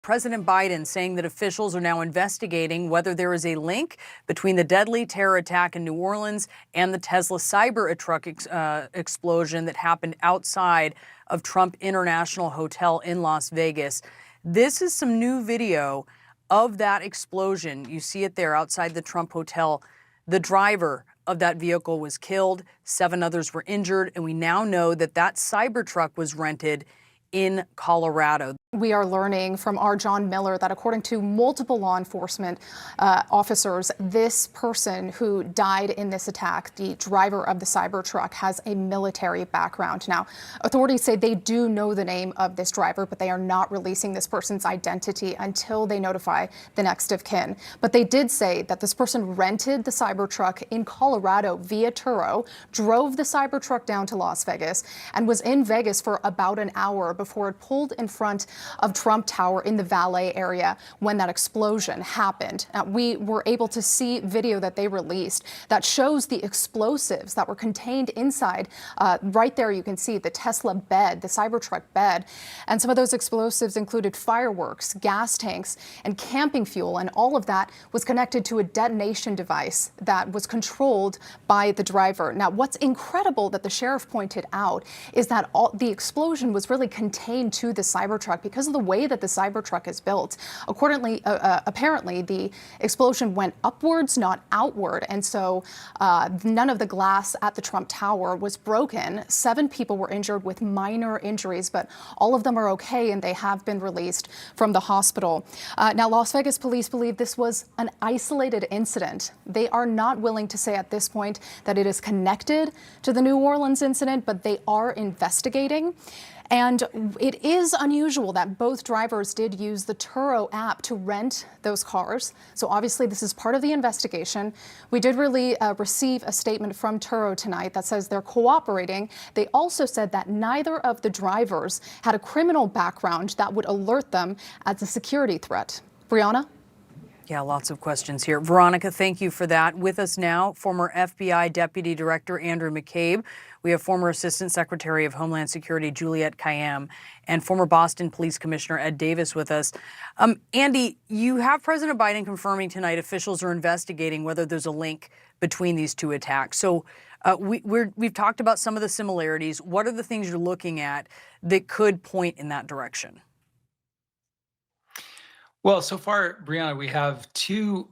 President Biden saying that officials are now investigating whether there is a link between the deadly terror attack in New Orleans and the Tesla Cybertruck explosion that happened outside of Trump International Hotel in Las Vegas. This is some new video of that explosion. You see it there outside the Trump Hotel. The driver of that vehicle was killed. 7 others were injured. And we now know that that Cybertruck was rented in Colorado. We are learning from our John Miller that according to multiple law enforcement officers, this person who died in this attack, the driver of the Cybertruck, has a military background. Now, authorities say they do know the name of this driver, but they are not releasing this person's identity until they notify the next of kin. But they did say that this person rented the Cybertruck in Colorado via Turo, drove the Cybertruck down to Las Vegas, and was in Vegas for about an hour before it pulled in front of Trump Tower in the valet area when that explosion happened. Now, we were able to see video that they released that shows the explosives that were contained inside. Right there, you can see the Tesla bed, the Cybertruck bed. And some of those explosives included fireworks, gas tanks, and camping fuel. And all of that was connected to a detonation device that was controlled by the driver. Now, what's incredible that the sheriff pointed out is that the explosion was really contained to the Cybertruck because of the way that the Cybertruck is built. Accordingly, apparently, the explosion went upwards, not outward. And so none of the glass at the Trump Tower was broken. 7 people were injured with minor injuries, but all of them are okay and they have been released from the hospital. Now, Las Vegas police believe this was an isolated incident. They are not willing to say at this point that it is connected to the New Orleans incident, but they are investigating. And it is unusual that both drivers did use the Turo app to rent those cars. So obviously this is part of the investigation. We did really receive a statement from Turo tonight that says they're cooperating. They also said that neither of the drivers had a criminal background that would alert them as a security threat. Brianna? Yeah, lots of questions here. Veronica, thank you for that. With us now, former FBI Deputy Director Andrew McCabe. We have former Assistant Secretary of Homeland Security Juliette Kayyem and former Boston Police Commissioner Ed Davis with us. Andy, you have President Biden confirming tonight officials are investigating whether there's a link between these 2 attacks. So we've talked about some of the similarities. What are the things you're looking at that could point in that direction? Well, so far, Brianna, we have 2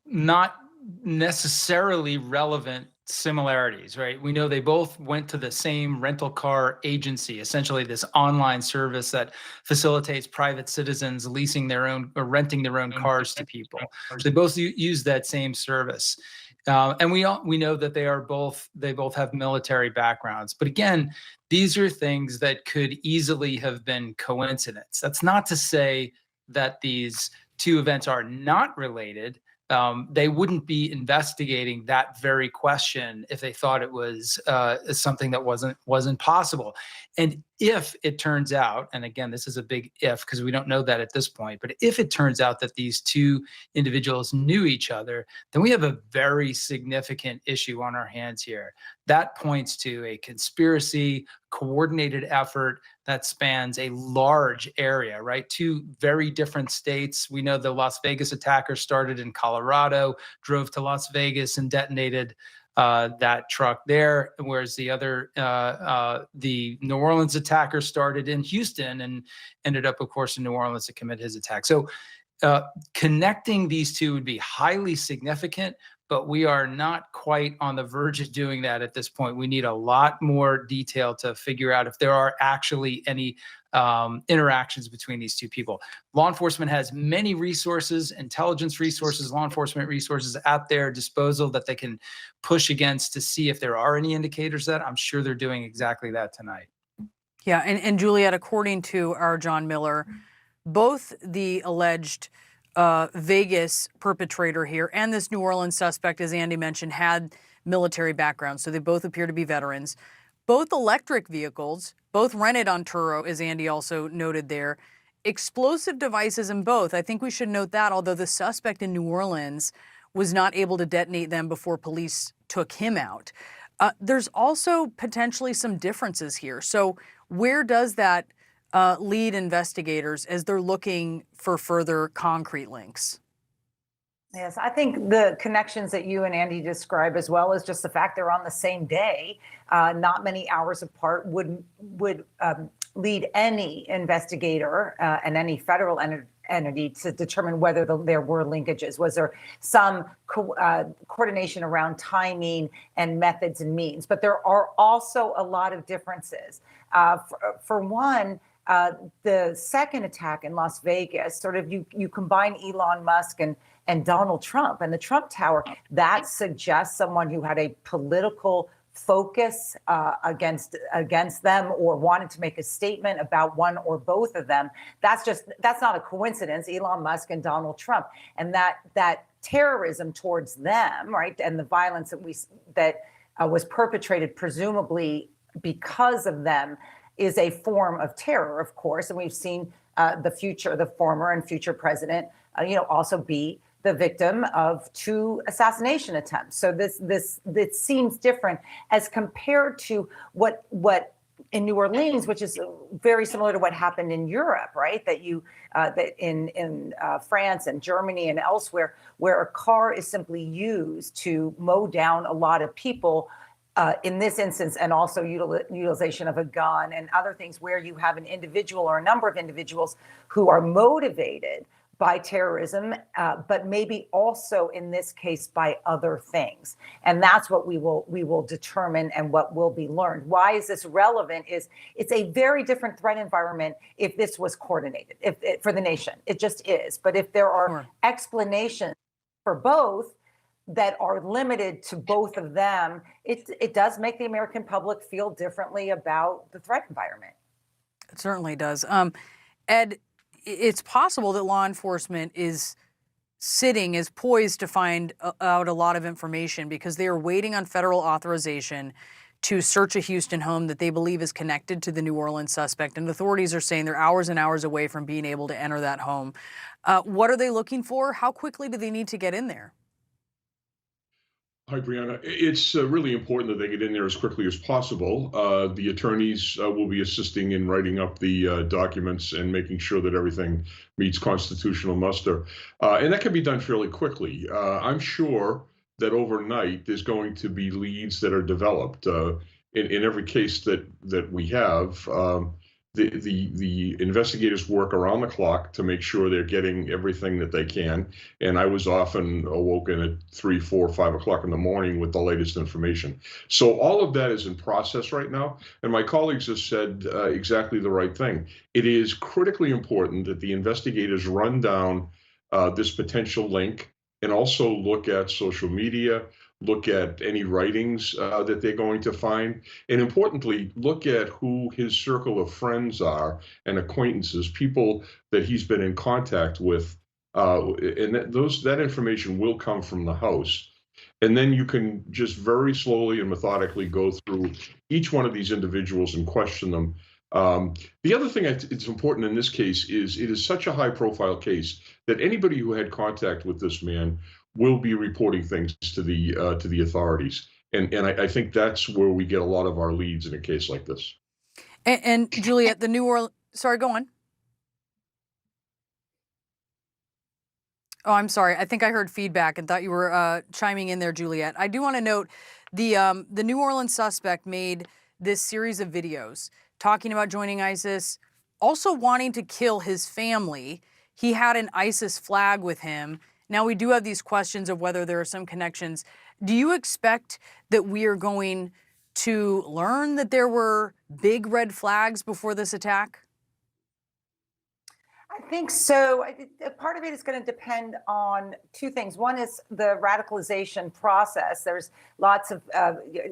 not necessarily relevant similarities, right? We know they both went to the same rental car agency, essentially this online service that facilitates private citizens leasing their own or renting their own cars to people. So they both use that same service. And we know that they both have military backgrounds. But again, these are things that could easily have been coincidence. That's not to say that these 2 events are not related. They wouldn't be investigating that very question if they thought it was something that wasn't possible. And if it turns out, and again, this is a big if because we don't know that at this point, but if it turns out that these 2 individuals knew each other, then we have a very significant issue on our hands here. That points to a conspiracy, coordinated effort that spans a large area, right? 2 very different states. We know the Las Vegas attacker started in Colorado, drove to Las Vegas and detonated that truck there, whereas the New Orleans attacker started in Houston and ended up, of course, in New Orleans to commit his attack. So connecting these 2 would be highly significant, but we are not quite on the verge of doing that at this point. We need a lot more detail to figure out if there are actually any interactions between these 2 people. Law enforcement has many resources, intelligence resources, law enforcement resources at their disposal that they can push against to see if there are any indicators that. I'm sure they're doing exactly that tonight. Yeah, and Juliette, according to our John Miller, both the alleged Vegas perpetrator here and this New Orleans suspect, as Andy mentioned, had military backgrounds, so they both appear to be veterans. Both electric vehicles, both rented on Turo, as Andy also noted there. Explosive devices in both. I think we should note that, although the suspect in New Orleans was not able to detonate them before police took him out. There's also potentially some differences here. So where does that lead investigators as they're looking for further concrete links? Yes, I think the connections that you and Andy describe, as well as just the fact they're on the same day, not many hours apart, would lead any investigator and any federal entity to determine whether there were linkages. Was there some coordination around timing and methods and means? But there are also a lot of differences. For one, the second attack in Las Vegas, sort of you combine Elon Musk and Donald Trump and the Trump Tower, that suggests someone who had a political focus against them or wanted to make a statement about one or both of them. That's not a coincidence. Elon Musk and Donald Trump, and that terrorism towards them, right, and the violence that was perpetrated presumably because of them is a form of terror, of course. And we've seen the former and future president, also be the victim of 2 assassination attempts. So this seems different as compared to what in New Orleans, which is very similar to what happened in Europe, right? That in France and Germany and elsewhere, where a car is simply used to mow down a lot of people. In this instance, and also utilization of a gun and other things where you have an individual or a number of individuals who are motivated by terrorism, but maybe also in this case by other things. And that's what we will determine and what will be learned. Why is this relevant? It's a very different threat environment if this was coordinated for the nation. It just is. But if there are explanations for both that are limited to both of them, it does make the American public feel differently about the threat environment. It certainly does. Ed, it's possible that law enforcement is poised to find out a lot of information because they are waiting on federal authorization to search a Houston home that they believe is connected to the New Orleans suspect. And authorities are saying they're hours and hours away from being able to enter that home. What are they looking for? How quickly do they need to get in there? Hi, Brianna. It's really important that they get in there as quickly as possible. The attorneys will be assisting in writing up the documents and making sure that everything meets constitutional muster. And that can be done fairly quickly. I'm sure that overnight there's going to be leads that are developed. In every case that we have, the investigators work around the clock to make sure they're getting everything that they can. And I was often awoken at 3, 4, 5 o'clock in the morning with the latest information. So all of that is in process right now. And my colleagues have said exactly the right thing. It is critically important that the investigators run down this potential link and also look at social media, look at any writings that they're going to find, and importantly, look at who his circle of friends are and acquaintances, people that he's been in contact with, and that information will come from the house. And then you can just very slowly and methodically go through each one of these individuals and question them. The other thing it's important in this case is it is such a high-profile case that anybody who had contact with this man will be reporting things to the authorities, and I think that's where we get a lot of our leads in a case like this. And Juliet, the New Orleans. Sorry, go on. Oh, I'm sorry. I think I heard feedback and thought you were chiming in there, Juliet. I do want to note the New Orleans suspect made this series of videos talking about joining ISIS, also wanting to kill his family. He had an ISIS flag with him. Now, we do have these questions of whether there are some connections. Do you expect that we are going to learn that there were big red flags before this attack? I think so. Part of it is going to depend on 2 things. One is the radicalization process. There's lots of,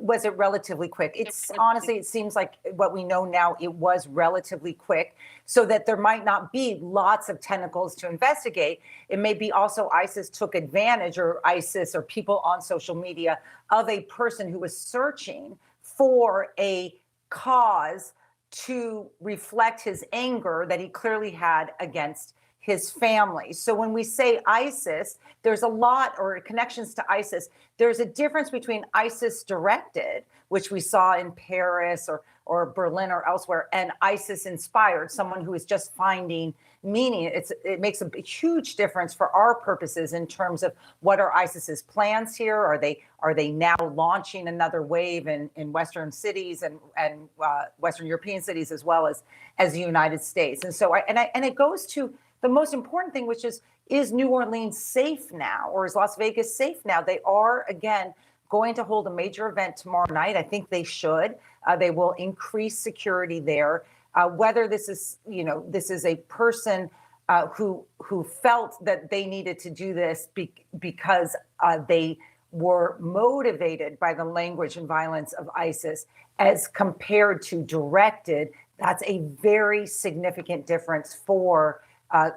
was it relatively quick? It's honestly, it seems like what we know now, it was relatively quick, so that there might not be lots of tentacles to investigate. It may be also ISIS took advantage, or ISIS or people on social media, of a person who was searching for a cause to reflect his anger that he clearly had against his family. So when we say ISIS, there's a lot, or connections to ISIS. There's a difference between ISIS directed, which we saw in Paris, or Berlin or elsewhere, and ISIS inspired, someone who is just finding meaning. It makes a huge difference for our purposes in terms of what are ISIS's plans here. Are they now launching another wave in Western cities and Western European cities as well as the United States? And so it goes to the most important thing, which is New Orleans safe now, or is Las Vegas safe now? They are, again, going to hold a major event tomorrow night. I think they should. They will increase security there. Whether this is a person who felt that they needed to do this because they were motivated by the language and violence of ISIS as compared to directed, that's a very significant difference for the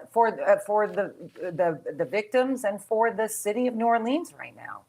victims and for the city of New Orleans right now.